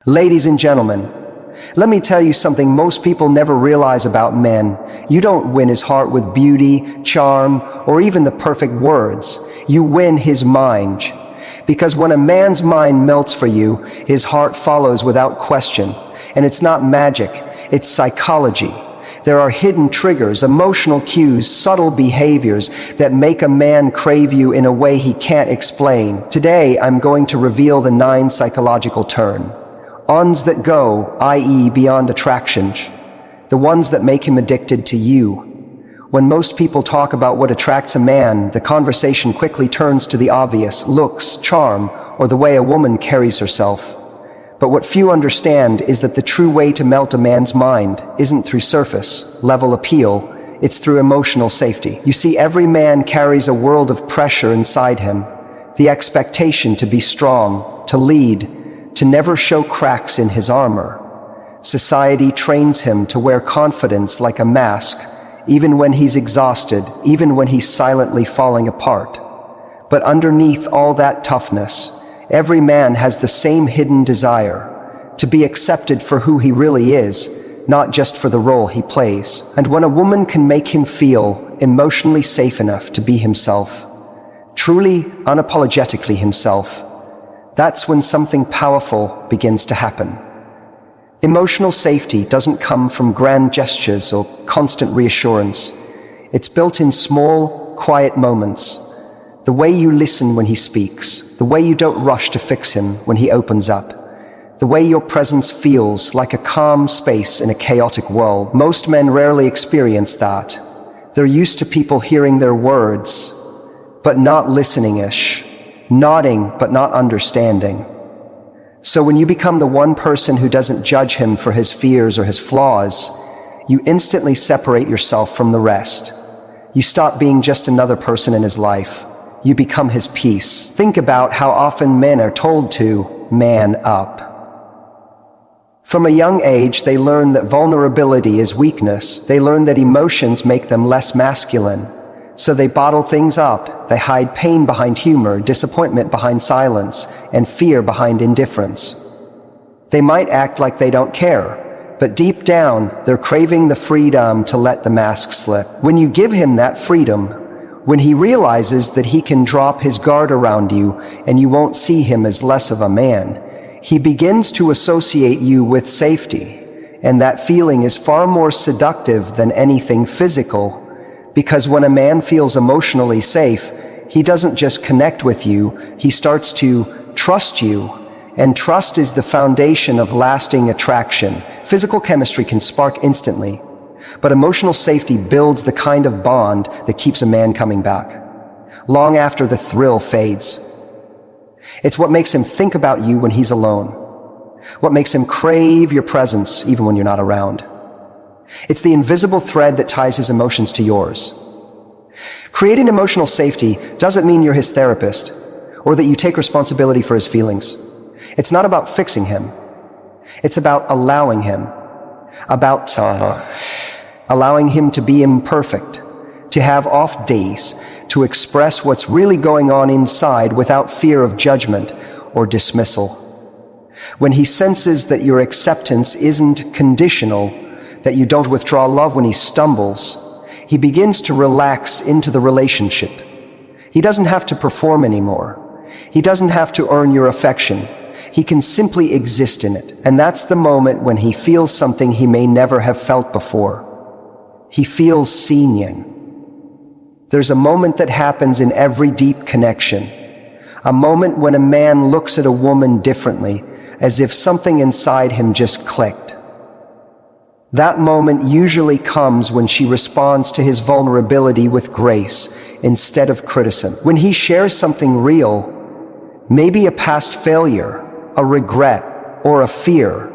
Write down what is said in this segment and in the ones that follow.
Ladies and gentlemen, let me tell you something most people never realize about men. You don't win his heart with beauty, charm, or even the perfect words. You win his mind. Because when a man's mind melts for you, his heart follows without question. And it's not magic, it's psychology. There are hidden triggers, emotional cues, subtle behaviors that make a man crave you in a way he can't explain. Today, I'm going to reveal the 9 psychological turn-ons that go, i.e. beyond attraction, the ones that make him addicted to you. When most people talk about what attracts a man, the conversation quickly turns to the obvious: looks, charm, or the way a woman carries herself. But what few understand is that the true way to melt a man's mind isn't through surface-level appeal, it's through emotional safety. You see, every man carries a world of pressure inside him, the expectation to be strong, to lead, to never show cracks in his armor. Society trains him to wear confidence like a mask, even when he's exhausted, even when he's silently falling apart. But underneath all that toughness, every man has the same hidden desire to be accepted for who he really is, not just for the role he plays. And when a woman can make him feel emotionally safe enough to be himself, truly, unapologetically himself, that's when something powerful begins to happen. Emotional safety doesn't come from grand gestures or constant reassurance. It's built in small, quiet moments. The way you listen when he speaks, the way you don't rush to fix him when he opens up, the way your presence feels like a calm space in a chaotic world. Most men rarely experience that. They're used to people hearing their words, but not listening-ish, nodding but not understanding. So when you become the one person who doesn't judge him for his fears or his flaws, you instantly separate yourself from the rest. You stop being just another person in his life. You become his peace. Think about how often men are told to man up. From a young age, they learn that vulnerability is weakness. They learn that emotions make them less masculine. So they bottle things up. They hide pain behind humor, disappointment behind silence, and fear behind indifference. They might act like they don't care, but deep down, they're craving the freedom to let the mask slip. When you give him that freedom, when he realizes that he can drop his guard around you and you won't see him as less of a man, he begins to associate you with safety. And that feeling is far more seductive than anything physical. Because when a man feels emotionally safe, he doesn't just connect with you, he starts to trust you. And trust is the foundation of lasting attraction. Physical chemistry can spark instantly, but emotional safety builds the kind of bond that keeps a man coming back, long after the thrill fades. It's what makes him think about you when he's alone, what makes him crave your presence even when you're not around. It's the invisible thread that ties his emotions to yours. Creating emotional safety doesn't mean you're his therapist, or that you take responsibility for his feelings. It's not about fixing him. It's about allowing him. Allowing him to be imperfect, to have off days, to express what's really going on inside without fear of judgment or dismissal. When he senses that your acceptance isn't conditional, that you don't withdraw love when he stumbles, he begins to relax into the relationship. He doesn't have to perform anymore. He doesn't have to earn your affection. He can simply exist in it. And that's the moment when he feels something he may never have felt before. He feels seen. There's a moment that happens in every deep connection. A moment when a man looks at a woman differently, as if something inside him just clicked. That moment usually comes when she responds to his vulnerability with grace instead of criticism. When he shares something real, maybe a past failure, a regret, or a fear,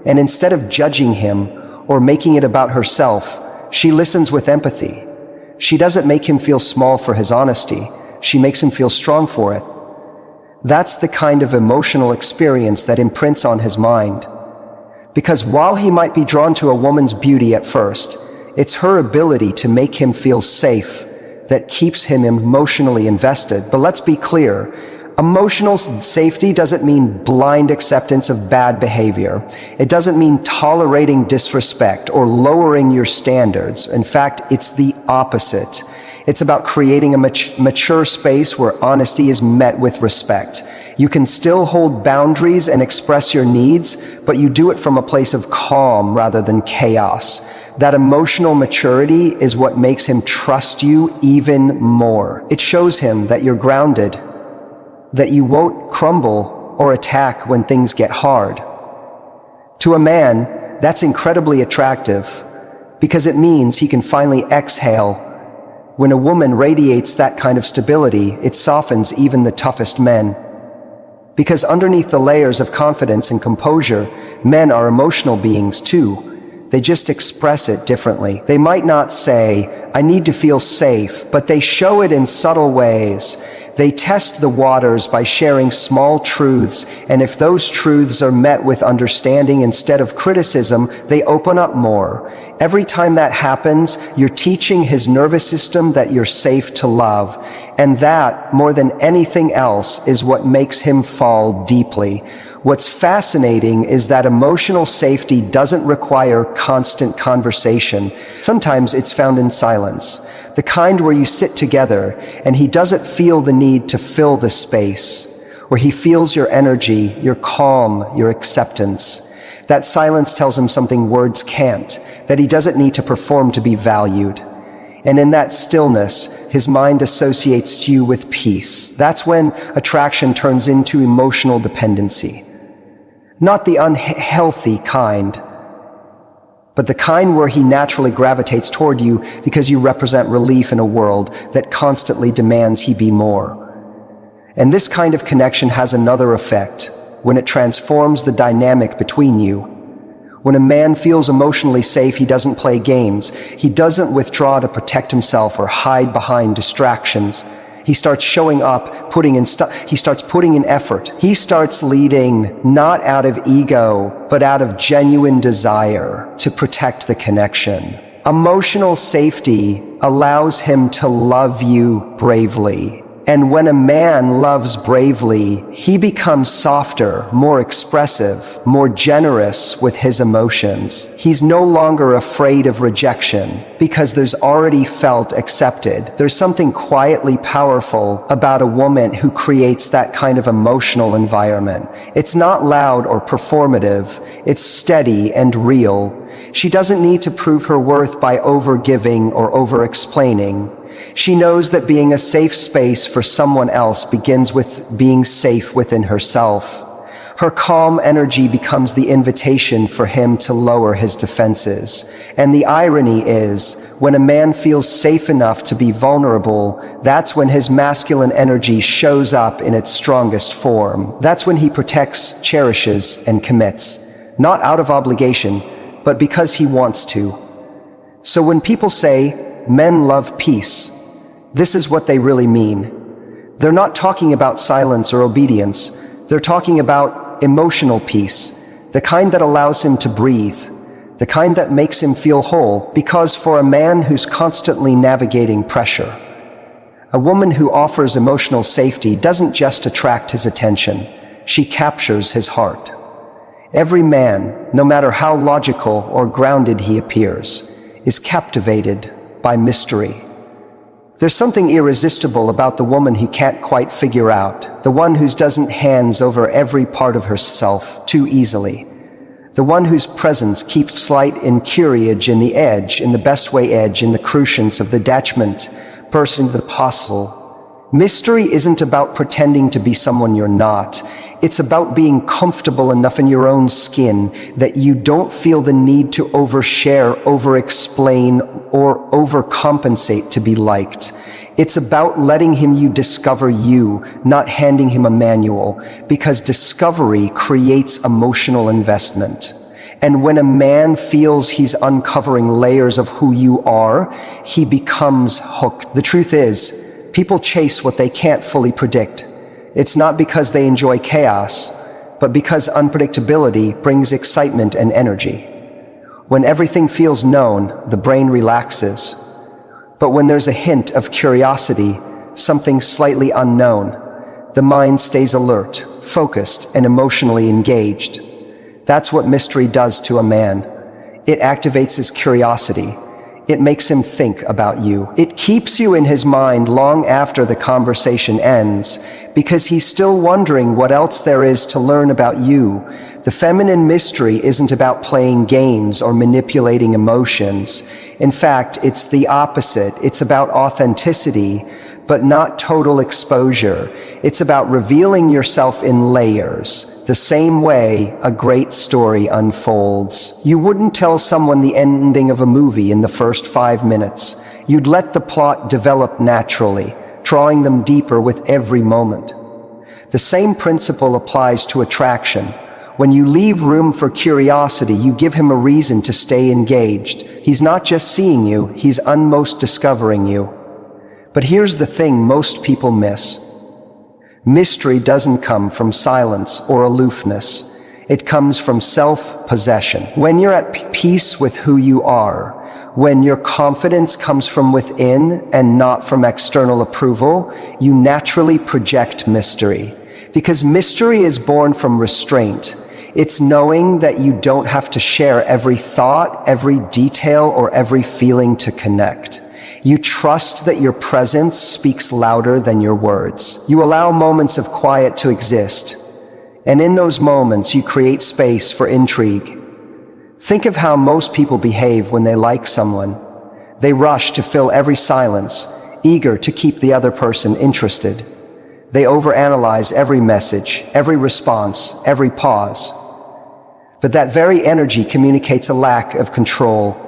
and instead of judging him or making it about herself, she listens with empathy. She doesn't make him feel small for his honesty. She makes him feel strong for it. That's the kind of emotional experience that imprints on his mind. Because while he might be drawn to a woman's beauty at first, it's her ability to make him feel safe that keeps him emotionally invested. But let's be clear, Emotional safety doesn't mean blind acceptance of bad behavior. It doesn't mean tolerating disrespect or lowering your standards. In fact, it's the opposite. It's about creating a mature space where honesty is met with respect. You can still hold boundaries and express your needs, but you do it from a place of calm rather than chaos. That emotional maturity is what makes him trust you even more. It shows him that you're grounded, that you won't crumble or attack when things get hard. To a man, that's incredibly attractive because it means he can finally exhale. When a woman radiates that kind of stability, it softens even the toughest men. Because underneath the layers of confidence and composure, men are emotional beings too. They just express it differently. They might not say, "I need to feel safe," but they show it in subtle ways. They test the waters by sharing small truths, and if those truths are met with understanding instead of criticism, they open up more. Every time that happens, you're teaching his nervous system that you're safe to love, and that, more than anything else, is what makes him fall deeply. What's fascinating is that emotional safety doesn't require constant conversation. Sometimes it's found in silence. The kind where you sit together and he doesn't feel the need to fill the space, where he feels your energy, your calm, your acceptance. That silence tells him something words can't, that he doesn't need to perform to be valued. And in that stillness, his mind associates you with peace. That's when attraction turns into emotional dependency. Not the unhealthy kind, but the kind where he naturally gravitates toward you because you represent relief in a world that constantly demands he be more. And this kind of connection has another effect when it transforms the dynamic between you. When a man feels emotionally safe, he doesn't play games. He doesn't withdraw to protect himself or hide behind distractions. He starts showing up, he starts putting in effort. He starts leading not out of ego, but out of genuine desire to protect the connection. Emotional safety allows him to love you bravely. And when a man loves bravely, he becomes softer, more expressive, more generous with his emotions. He's no longer afraid of rejection because there's already felt accepted. There's something quietly powerful about a woman who creates that kind of emotional environment. It's not loud or performative. It's steady and real. She doesn't need to prove her worth by over-giving or over-explaining. She knows that being a safe space for someone else begins with being safe within herself. Her calm energy becomes the invitation for him to lower his defenses. And the irony is, when a man feels safe enough to be vulnerable, that's when his masculine energy shows up in its strongest form. That's when he protects, cherishes, and commits. Not out of obligation, but because he wants to. So when people say, "Men love peace," this is what they really mean. They're not talking about silence or obedience. They're talking about emotional peace, the kind that allows him to breathe, the kind that makes him feel whole. Because for a man who's constantly navigating pressure, a woman who offers emotional safety doesn't just attract his attention, she captures his heart. Every man, no matter how logical or grounded he appears, is captivated by mystery. There's something irresistible about the woman he can't quite figure out, the one who doesn't hands over every part of herself too easily, the one whose presence keeps slight incuriage in the edge, in the best way edge, in the cruciance of the detachment, person the apostle. Mystery isn't about pretending to be someone you're not. It's about being comfortable enough in your own skin that you don't feel the need to overshare, over-explain, or overcompensate to be liked. It's about letting you discover you, not handing him a manual, because discovery creates emotional investment. And when a man feels he's uncovering layers of who you are, he becomes hooked. The truth is, people chase what they can't fully predict. It's not because they enjoy chaos, but because unpredictability brings excitement and energy. When everything feels known, the brain relaxes. But when there's a hint of curiosity, something slightly unknown, The mind stays alert, focused, and emotionally engaged. That's what mystery does to a man. It activates his curiosity. It makes him think about you. It keeps you in his mind long after the conversation ends, because he's still wondering what else there is to learn about you. The feminine mystery isn't about playing games or manipulating emotions. In fact, it's the opposite. It's about authenticity, but not total exposure. It's about revealing yourself in layers, the same way a great story unfolds. You wouldn't tell someone the ending of a movie in the first 5 minutes. You'd let the plot develop naturally, drawing them deeper with every moment. The same principle applies to attraction. When you leave room for curiosity, you give him a reason to stay engaged. He's not just seeing you, he's almost discovering you. But here's the thing most people miss. Mystery doesn't come from silence or aloofness. It comes from self-possession. When you're at peace with who you are, when your confidence comes from within and not from external approval, you naturally project mystery. Because mystery is born from restraint. It's knowing that you don't have to share every thought, every detail, or every feeling to connect. You trust that your presence speaks louder than your words. You allow moments of quiet to exist. And in those moments, you create space for intrigue. Think of how most people behave when they like someone. They rush to fill every silence, eager to keep the other person interested. They overanalyze every message, every response, every pause. But that very energy communicates a lack of control.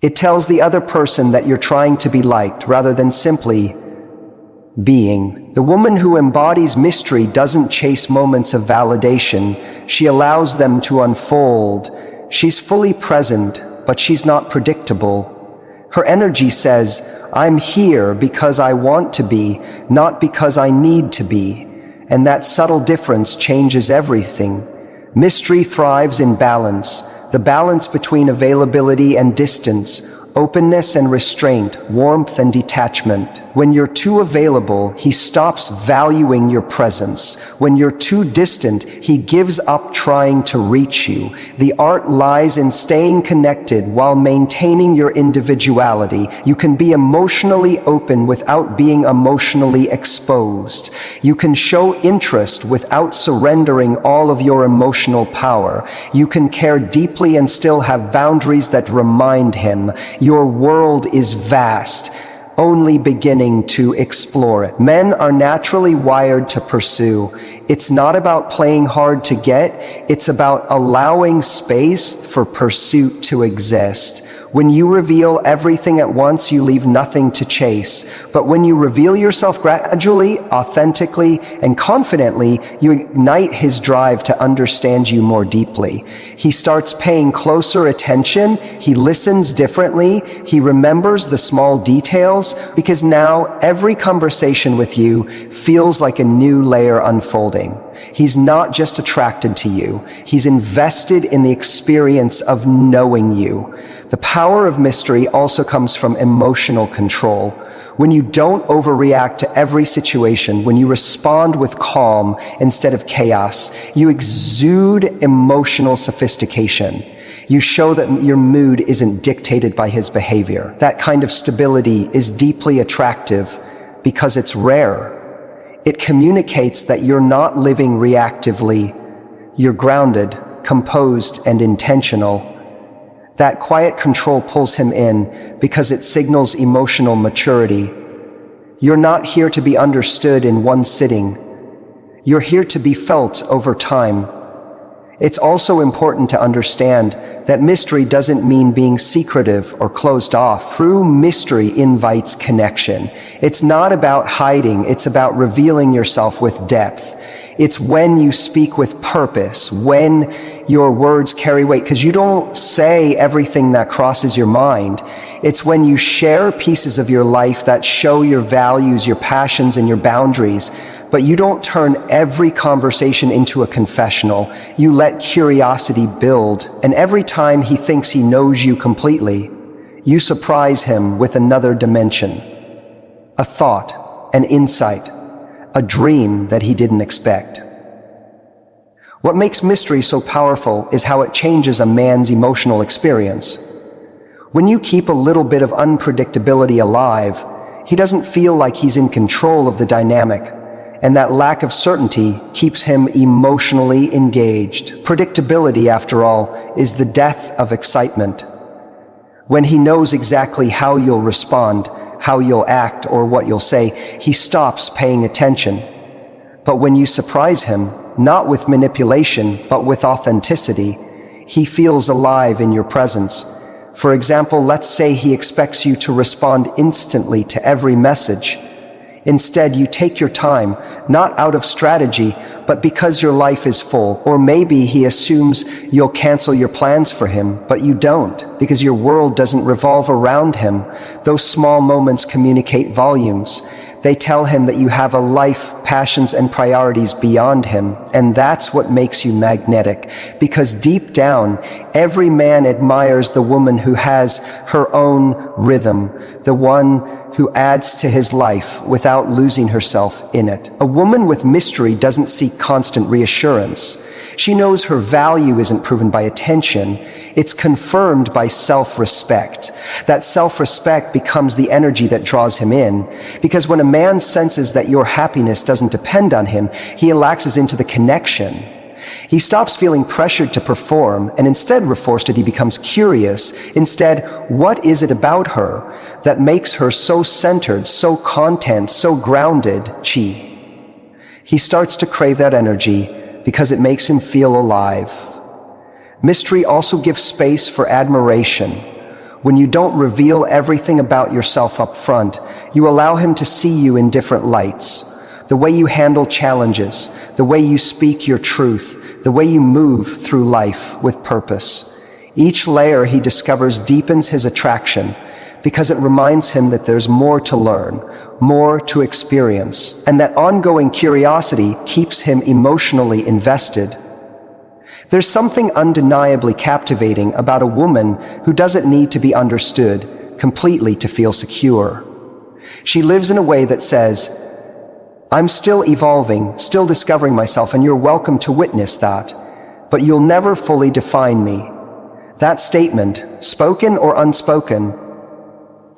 It tells the other person that you're trying to be liked rather than simply being. The woman who embodies mystery doesn't chase moments of validation. She allows them to unfold. She's fully present, but she's not predictable. Her energy says, I'm here because I want to be, not because I need to be. And that subtle difference changes everything. Mystery thrives in balance. The balance between availability and distance, openness and restraint, warmth and detachment. When you're too available, he stops valuing your presence. When you're too distant, he gives up trying to reach you. The art lies in staying connected while maintaining your individuality. You can be emotionally open without being emotionally exposed. You can show interest without surrendering all of your emotional power. You can care deeply and still have boundaries that remind him your world is vast, only beginning to explore it. Men are naturally wired to pursue. It's not about playing hard to get, it's about allowing space for pursuit to exist. When you reveal everything at once, you leave nothing to chase. But when you reveal yourself gradually, authentically, and confidently, you ignite his drive to understand you more deeply. He starts paying closer attention, he listens differently, he remembers the small details, because now every conversation with you feels like a new layer unfolding. He's not just attracted to you, he's invested in the experience of knowing you. The power of mystery also comes from emotional control. When you don't overreact to every situation, when you respond with calm instead of chaos, you exude emotional sophistication. You show that your mood isn't dictated by his behavior. That kind of stability is deeply attractive because it's rare. It communicates that you're not living reactively. You're grounded, composed, and intentional. That quiet control pulls him in because it signals emotional maturity. You're not here to be understood in one sitting. You're here to be felt over time. It's also important to understand that mystery doesn't mean being secretive or closed off. True mystery invites connection. It's not about hiding, it's about revealing yourself with depth. It's when you speak with purpose, when your words carry weight, because you don't say everything that crosses your mind. It's when you share pieces of your life that show your values, your passions, and your boundaries, but you don't turn every conversation into a confessional. You let curiosity build, and every time he thinks he knows you completely, you surprise him with another dimension. A thought, an insight, a dream that he didn't expect. What makes mystery so powerful is how it changes a man's emotional experience. When you keep a little bit of unpredictability alive, he doesn't feel like he's in control of the dynamic, and that lack of certainty keeps him emotionally engaged. Predictability, after all, is the death of excitement. When he knows exactly how you'll respond, how you'll act, or what you'll say, he stops paying attention. But when you surprise him, not with manipulation, but with authenticity, he feels alive in your presence. For example, let's say he expects you to respond instantly to every message. Instead, you take your time, not out of strategy, but because your life is full. Or maybe he assumes you'll cancel your plans for him, but you don't, because your world doesn't revolve around him. Those small moments communicate volumes. They tell him that you have a life, passions, and priorities beyond him, and that's what makes you magnetic. Because deep down, every man admires the woman who has her own rhythm, the one who adds to his life without losing herself in it. A woman with mystery doesn't seek constant reassurance. She knows her value isn't proven by attention, it's confirmed by self-respect. That self-respect becomes the energy that draws him in, because when a man senses that your happiness doesn't depend on him, he relaxes into the connection. He stops feeling pressured to perform, and instead he becomes curious. Instead, what is it about her that makes her so centered, so content, so grounded? He starts to crave that energy because it makes him feel alive. Mystery also gives space for admiration. When you don't reveal everything about yourself up front, you allow him to see you in different lights. The way you handle challenges, the way you speak your truth, the way you move through life with purpose. Each layer he discovers deepens his attraction, because it reminds him that there's more to learn, more to experience, and that ongoing curiosity keeps him emotionally invested. There's something undeniably captivating about a woman who doesn't need to be understood completely to feel secure. She lives in a way that says, I'm still evolving, still discovering myself, and you're welcome to witness that, but you'll never fully define me. That statement, spoken or unspoken,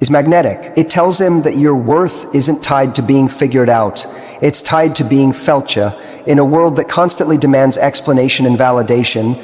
is magnetic. It tells him that your worth isn't tied to being figured out. It's tied to being felt. In a world that constantly demands explanation and validation,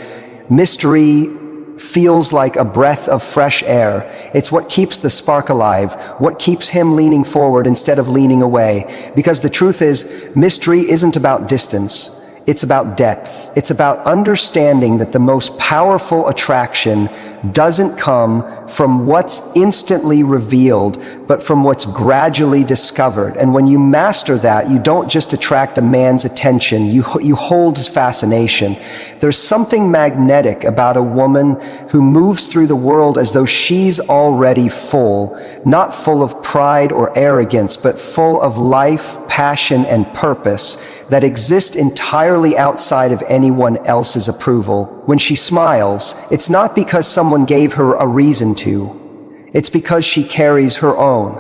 mystery feels like a breath of fresh air. It's what keeps the spark alive, what keeps him leaning forward instead of leaning away. Because the truth is, mystery isn't about distance. It's about depth. It's about understanding that the most powerful attraction doesn't come from what's instantly revealed, but from what's gradually discovered. And when you master that, you don't just attract a man's attention, you hold his fascination. There's something magnetic about a woman who moves through the world as though she's already full, not full of pride or arrogance, but full of life, passion, and purpose that exist entirely outside of anyone else's approval. When she smiles, it's not because someone gave her a reason to. It's because she carries her own.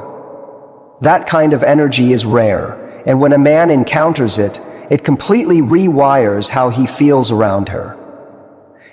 That kind of energy is rare, and when a man encounters it, it completely rewires how he feels around her.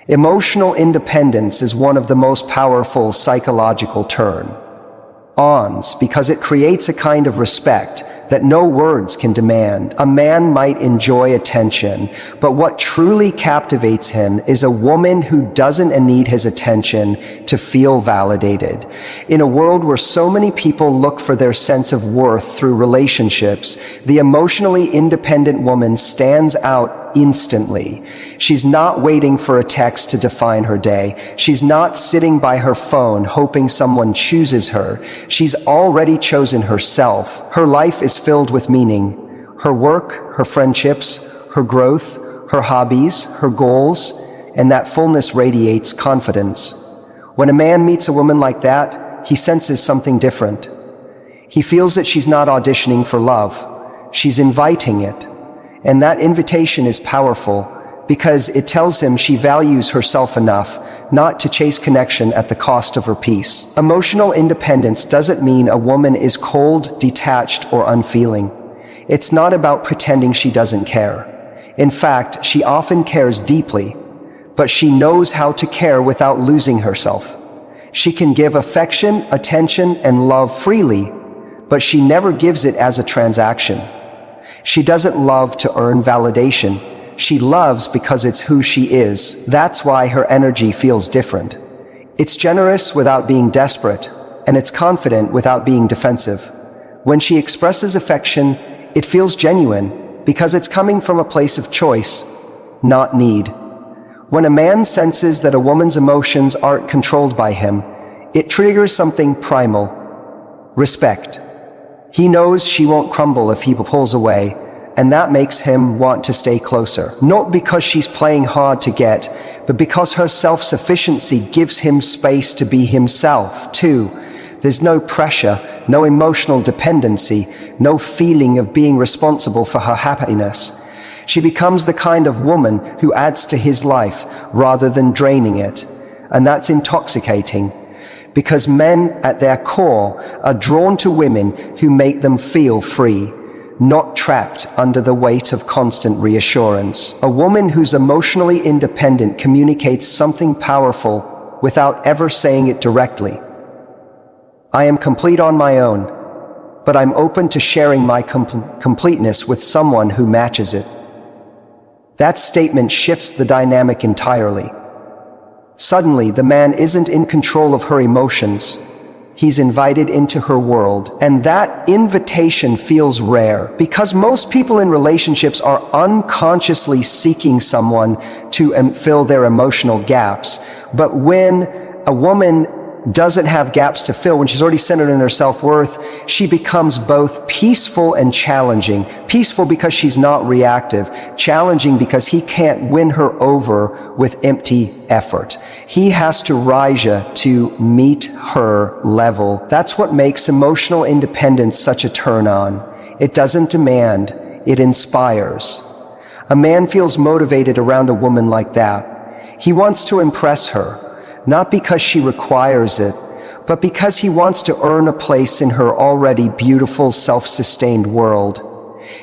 Emotional independence is one of the most powerful psychological turn-ons because it creates a kind of respect that no words can demand. A man might enjoy attention, but what truly captivates him is a woman who doesn't need his attention to feel validated. In a world where so many people look for their sense of worth through relationships, the emotionally independent woman stands out instantly. She's not waiting for a text to define her day. She's not sitting by her phone hoping someone chooses her. She's already chosen herself. Her life is filled with meaning. Her work, her friendships, her growth, her hobbies, her goals, and that fullness radiates confidence. When a man meets a woman like that, he senses something different. He feels that she's not auditioning for love. She's inviting it. And that invitation is powerful because it tells him she values herself enough not to chase connection at the cost of her peace. Emotional independence doesn't mean a woman is cold, detached, or unfeeling. It's not about pretending she doesn't care. In fact, she often cares deeply, but she knows how to care without losing herself. She can give affection, attention, and love freely, but she never gives it as a transaction. She doesn't love to earn validation. She loves because it's who she is. That's why her energy feels different. It's generous without being desperate, and it's confident without being defensive. When she expresses affection, it feels genuine because it's coming from a place of choice, not need. When a man senses that a woman's emotions aren't controlled by him, it triggers something primal: respect. He knows she won't crumble if he pulls away, and that makes him want to stay closer. Not because she's playing hard to get, but because her self-sufficiency gives him space to be himself, too. There's no pressure, no emotional dependency, no feeling of being responsible for her happiness. She becomes the kind of woman who adds to his life rather than draining it. And that's intoxicating, because men at their core are drawn to women who make them feel free, not trapped under the weight of constant reassurance. A woman who's emotionally independent communicates something powerful without ever saying it directly. I am complete on my own, but I'm open to sharing my completeness with someone who matches it. That statement shifts the dynamic entirely. Suddenly, the man isn't in control of her emotions. He's invited into her world, and that invitation feels rare because most people in relationships are unconsciously seeking someone to fill their emotional gaps. But when a woman doesn't have gaps to fill, when she's already centered in her self-worth, she becomes both peaceful and challenging. Peaceful because she's not reactive, challenging because he can't win her over with empty effort. He has to rise to meet her level. That's what makes emotional independence such a turn-on. It doesn't demand, it inspires. A man feels motivated around a woman like that. He wants to impress her, not because she requires it, but because he wants to earn a place in her already beautiful, self-sustained world.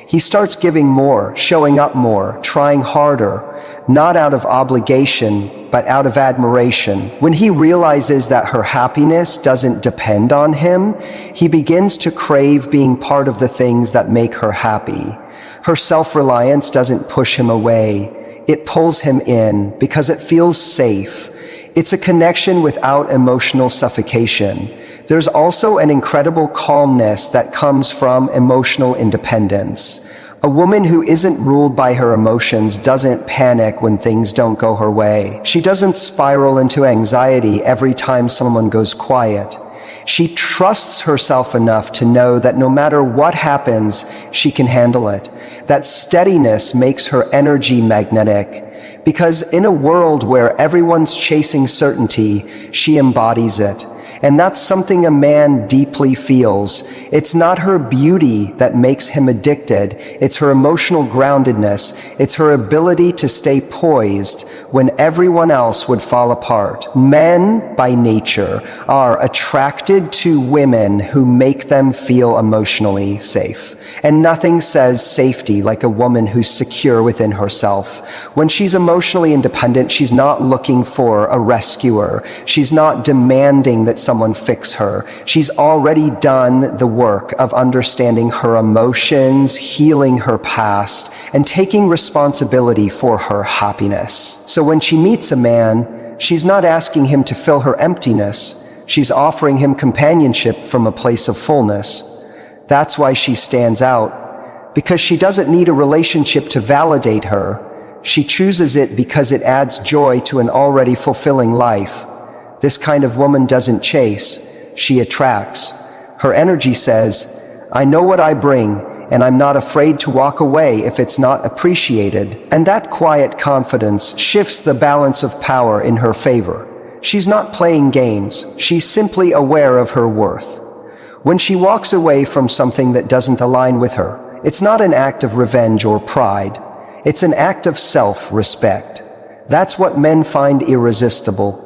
He starts giving more, showing up more, trying harder, not out of obligation, but out of admiration. When he realizes that her happiness doesn't depend on him, he begins to crave being part of the things that make her happy. Her self-reliance doesn't push him away. It pulls him in because it feels safe. It's a connection without emotional suffocation. There's also an incredible calmness that comes from emotional independence. A woman who isn't ruled by her emotions doesn't panic when things don't go her way. She doesn't spiral into anxiety every time someone goes quiet. She trusts herself enough to know that no matter what happens, she can handle it. That steadiness makes her energy magnetic. Because in a world where everyone's chasing certainty, she embodies it. And that's something a man deeply feels. It's not her beauty that makes him addicted. It's her emotional groundedness. It's her ability to stay poised when everyone else would fall apart. Men, by nature, are attracted to women who make them feel emotionally safe. And nothing says safety like a woman who's secure within herself. When she's emotionally independent, she's not looking for a rescuer. She's not demanding that someone fix her. She's already done the work of understanding her emotions, healing her past, and taking responsibility for her happiness. So when she meets a man, she's not asking him to fill her emptiness. She's offering him companionship from a place of fullness. That's why she stands out, because she doesn't need a relationship to validate her. She chooses it because it adds joy to an already fulfilling life. This kind of woman doesn't chase, she attracts. Her energy says, I know what I bring, and I'm not afraid to walk away if it's not appreciated. And that quiet confidence shifts the balance of power in her favor. She's not playing games, she's simply aware of her worth. When she walks away from something that doesn't align with her, it's not an act of revenge or pride. It's an act of self-respect. That's what men find irresistible.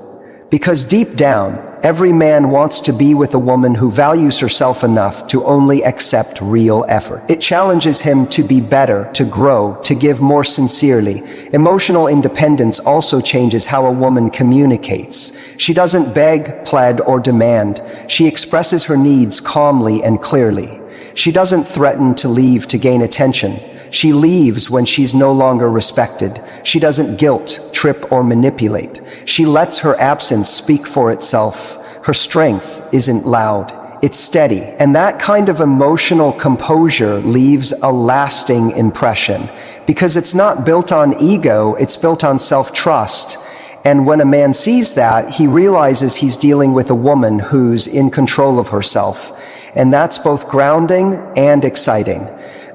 Because deep down, every man wants to be with a woman who values herself enough to only accept real effort. It challenges him to be better, to grow, to give more sincerely. Emotional independence also changes how a woman communicates. She doesn't beg, plead, or demand. She expresses her needs calmly and clearly. She doesn't threaten to leave to gain attention. She leaves when she's no longer respected. She doesn't guilt, trip, or manipulate. She lets her absence speak for itself. Her strength isn't loud, it's steady. And that kind of emotional composure leaves a lasting impression, because it's not built on ego, it's built on self-trust. And when a man sees that, he realizes he's dealing with a woman who's in control of herself. And that's both grounding and exciting.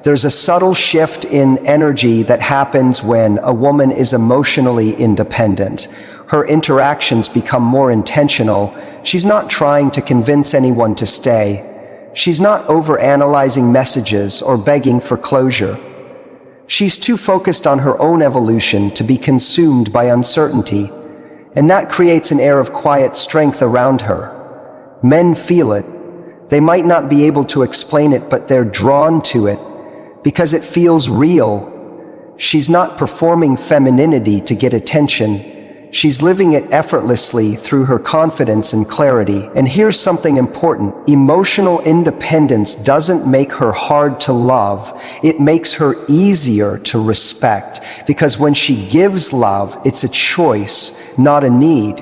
There's a subtle shift in energy that happens when a woman is emotionally independent. Her interactions become more intentional. She's not trying to convince anyone to stay. She's not overanalyzing messages or begging for closure. She's too focused on her own evolution to be consumed by uncertainty, and that creates an air of quiet strength around her. Men feel it. They might not be able to explain it, but they're drawn to it because it feels real. She's not performing femininity to get attention. She's living it effortlessly through her confidence and clarity. And here's something important. Emotional independence doesn't make her hard to love. It makes her easier to respect. Because when she gives love, it's a choice, not a need.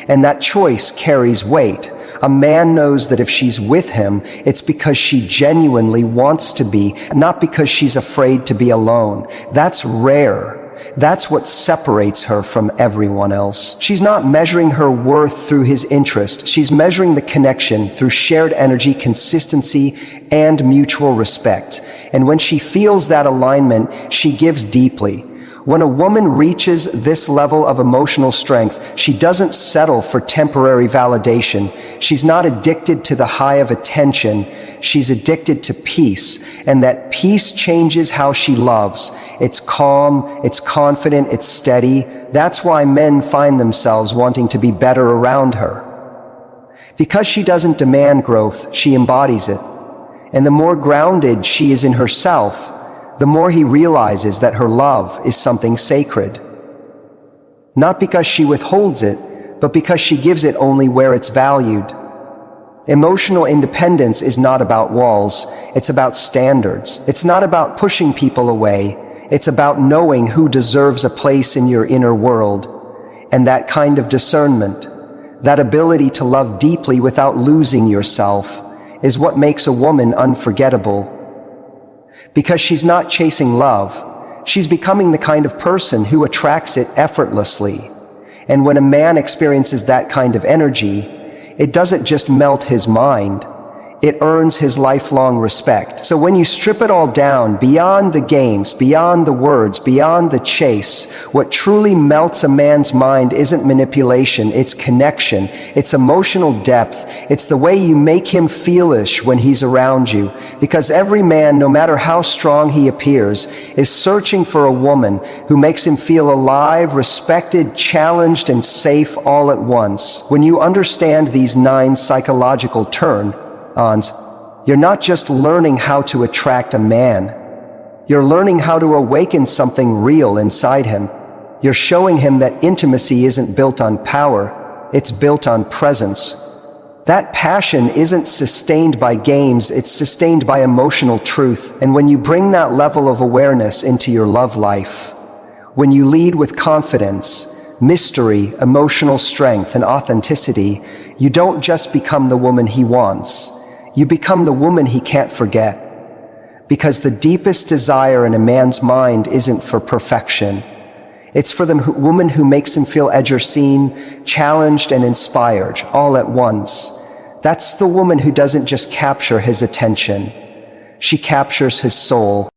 And that choice carries weight. A man knows that if she's with him, it's because she genuinely wants to be, not because she's afraid to be alone. That's rare. That's what separates her from everyone else. She's not measuring her worth through his interest. She's measuring the connection through shared energy, consistency, and mutual respect. And when she feels that alignment, she gives deeply. When a woman reaches this level of emotional strength, she doesn't settle for temporary validation. She's not addicted to the high of attention. She's addicted to peace, and that peace changes how she loves. It's calm, it's confident, it's steady. That's why men find themselves wanting to be better around her. Because she doesn't demand growth, she embodies it. And the more grounded she is in herself, the more he realizes that her love is something sacred. Not because she withholds it, but because she gives it only where it's valued. Emotional independence is not about walls, it's about standards. It's not about pushing people away, it's about knowing who deserves a place in your inner world. And that kind of discernment, that ability to love deeply without losing yourself, is what makes a woman unforgettable. Because she's not chasing love, she's becoming the kind of person who attracts it effortlessly. And when a man experiences that kind of energy, it doesn't just melt his mind, it earns his lifelong respect. So when you strip it all down, beyond the games, beyond the words, beyond the chase, what truly melts a man's mind isn't manipulation, it's connection, it's emotional depth, it's the way you make him feelish when he's around you. Because every man, no matter how strong he appears, is searching for a woman who makes him feel alive, respected, challenged, and safe all at once. When you understand these 9 psychological turn-ons, you're not just learning how to attract a man. You're learning how to awaken something real inside him. You're showing him that intimacy isn't built on power, it's built on presence. That passion isn't sustained by games, it's sustained by emotional truth. And when you bring that level of awareness into your love life, when you lead with confidence, mystery, emotional strength, and authenticity, you don't just become the woman he wants. You become the woman he can't forget. Because the deepest desire in a man's mind isn't for perfection. It's for the woman who makes him feel seen, challenged, and inspired all at once. That's the woman who doesn't just capture his attention. She captures his soul.